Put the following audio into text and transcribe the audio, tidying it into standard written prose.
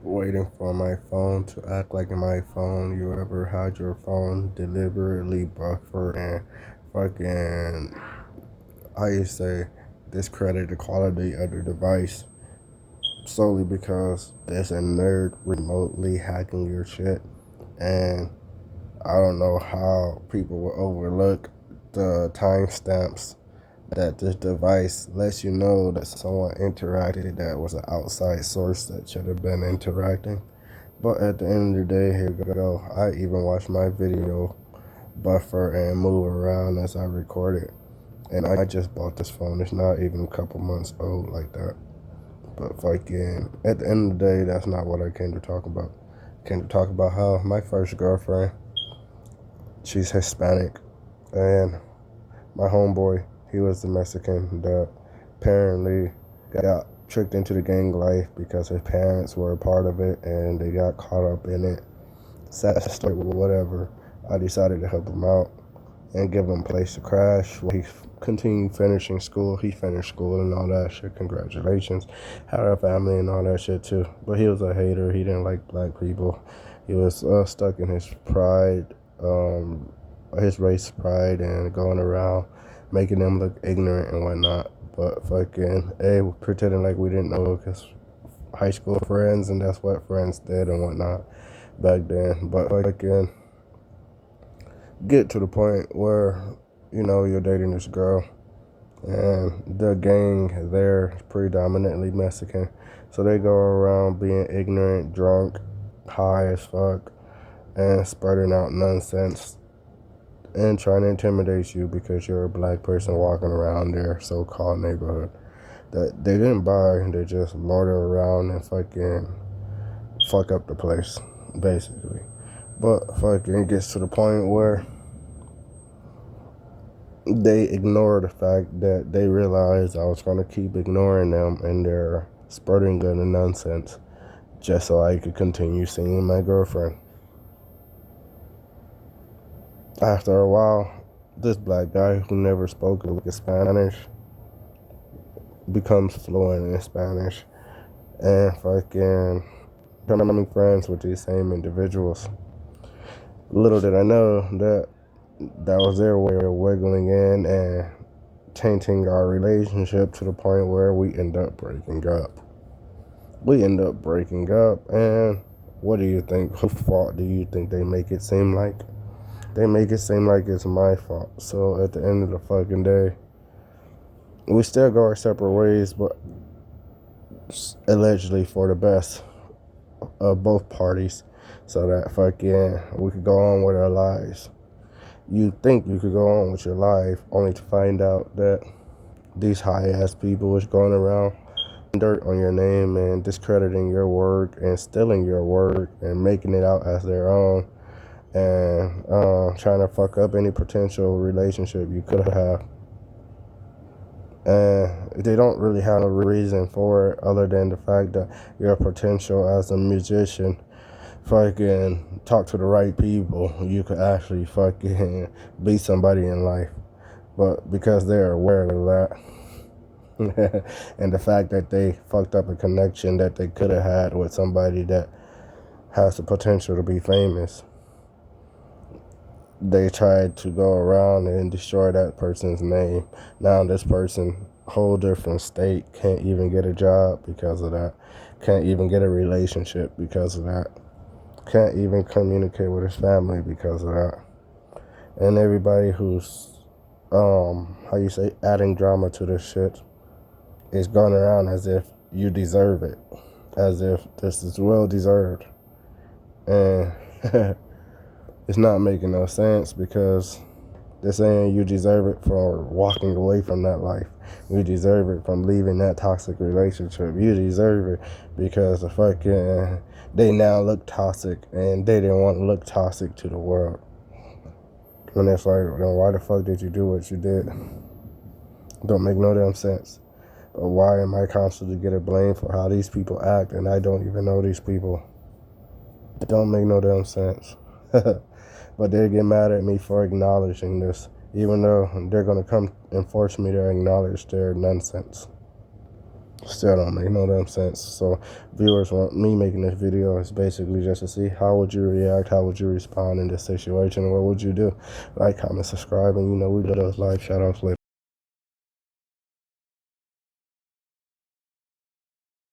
Waiting for my phone to act like my phone. You ever had your phone deliberately buffer and fucking, how you say, discredit the quality of the device solely because there's a nerd remotely hacking your shit? And I don't know how people will overlook the timestamps that this device lets you know that someone interacted that was an outside source that should have been interacting. But at the end of the day, here we go. I even watch my video buffer and move around as I record it. And I just bought this phone. It's not even a couple months old like that. But fucking, at the end of the day, that's not what I came to talk about. I came to talk about how my first girlfriend, she's Hispanic. And my homeboy, he was the Mexican that apparently got tricked into the gang life because his parents were a part of it and they got caught up in it. Sad story, whatever. I decided to help him out and give him a place to crash. He continued finishing school. He finished school and all that shit. Congratulations. Had a family and all that shit too. But he was a hater. He didn't like black people. He was stuck in his pride, his race pride, and going around making them look ignorant and whatnot. But fucking, hey, pretending like we didn't know because high school friends, and that's what friends did and whatnot back then. But fucking, get to the point where, you're dating this girl and the gang there is predominantly Mexican. So they go around being ignorant, drunk, high as fuck, and spreading out nonsense and trying to intimidate you because you're a black person walking around their so-called neighborhood that they didn't buy. They just loiter around and fucking fuck up the place, basically. But fucking it gets to the point where they ignore the fact that they realized I was going to keep ignoring them and their spreading good and nonsense just so I could continue seeing my girlfriend. After a while, this black guy who never spoke Spanish becomes fluent in Spanish and fucking becoming friends with these same individuals. Little did I know that was their way of wiggling in and tainting our relationship to the point where we end up breaking up. And what do you think? Whose fault do you think they make it seem like? They make it seem like it's my fault. So at the end of the fucking day, we still go our separate ways, but allegedly for the best of both parties, so that fucking we could go on with our lives. You think you could go on with your life only to find out that these high ass people is going around dirt on your name and discrediting your work and stealing your work and making it out as their own and trying to fuck up any potential relationship you could have. And they don't really have a reason for it other than the fact that your potential as a musician, fucking talk to the right people, you could actually fucking be somebody in life. But because they're aware of that, and the fact that they fucked up a connection that they could have had with somebody that has the potential to be famous, they tried to go around and destroy that person's name. Now this person, whole different state, can't even get a job because of that, can't even get a relationship because of that, can't even communicate with his family because of that. And everybody who's adding drama to this shit is going around as if you deserve it, as if this is well deserved. And it's not making no sense because they're saying you deserve it for walking away from that life. You deserve it from leaving that toxic relationship. You deserve it because the fucking they now look toxic and they didn't want to look toxic to the world. And it's like, then why the fuck did you do what you did? Don't make no damn sense. But why am I constantly getting blamed for how these people act and I don't even know these people? It don't make no damn sense. But they get mad at me for acknowledging this, even though they're going to come and force me to acknowledge their nonsense. Still don't make no damn sense. So viewers want me making this video is basically just to see how would you react, how would you respond in this situation, what would you do? Like, comment, subscribe, and we do those live shout outs later.